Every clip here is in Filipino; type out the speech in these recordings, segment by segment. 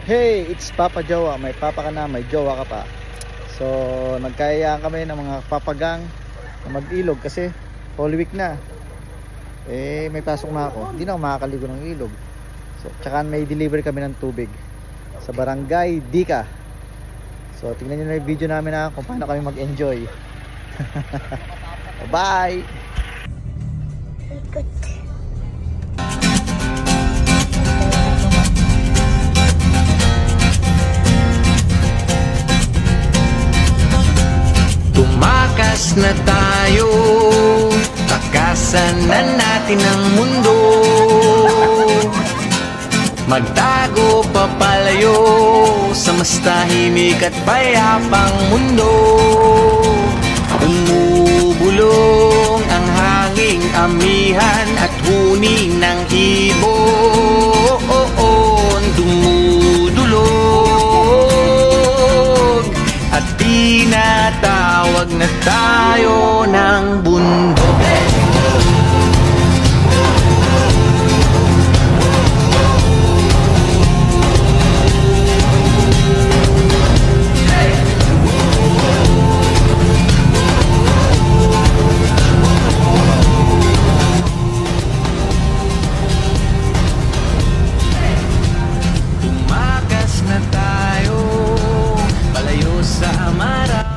Hey, it's Papa Jowa. May papa ka na, may jowa ka pa. So, nagkayaan kami ng mga papagang na mag-ilog kasi Holy Week na. Eh, may pasok na ako. Hindi na ako makakaligo ng ilog. So, tsaka may delivery kami ng tubig sa Barangay Dika. So, tingnan nyo na yung video namin na kung paano kami mag-enjoy. Bye! Tumakas na tayo, takasan na natin ang mundo. Magtago papalayo sa mas tahimik at payapang mundo. Umubulong ang hanging amihan at huni ng ibon. Dumudulog at tinatawag na tayo ng bundok.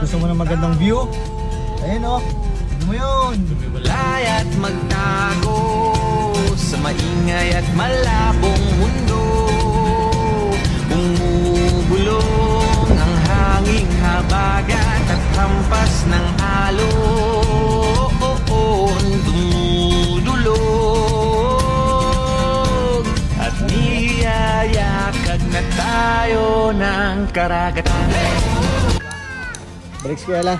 Gusto mo ng magandang view? Ayun o, ano mo yun? Lumiwalay at magtago sa maingay at malabong mundo. Bumubulong ang hanging habagat at hampas ng alon. Dumudulog at niyayakag na tayo ng karagatan. Balik eskwela.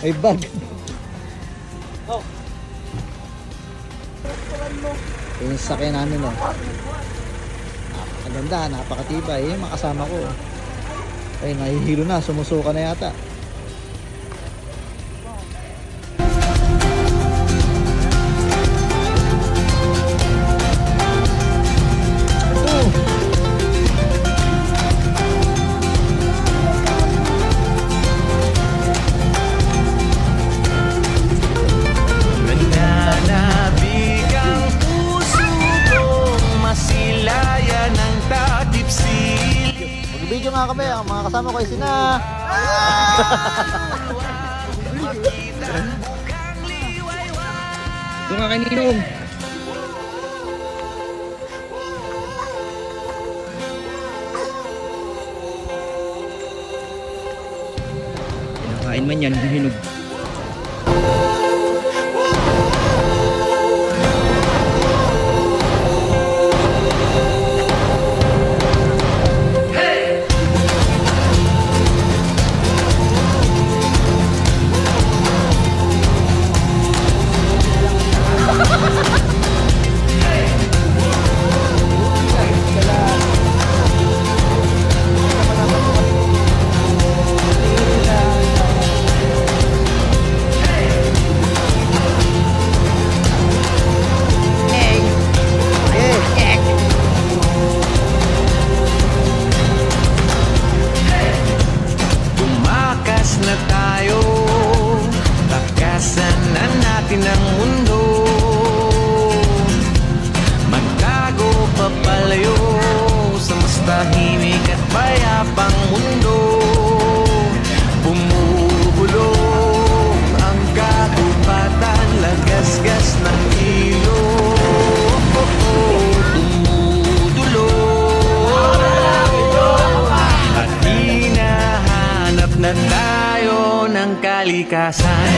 May bag. Oh. Yung sasakyan namin oh. Napakaganda, napakatibay. Yung mga kasama ko. Ay, nahihilo na, sumusuka na yata. Video nga kami, ang mga kasama ko ay sina ito nga kay Ninong. Pinakain man yan, hinog. Na tayo, takasan na natin ang mundo. Magtago papalayo sa mas tahimik at payapang mundo. Bumubulong ang kagubatan, lagasgas ng ilog. Dumudulog at hinahanap na tayo ng kalikasan.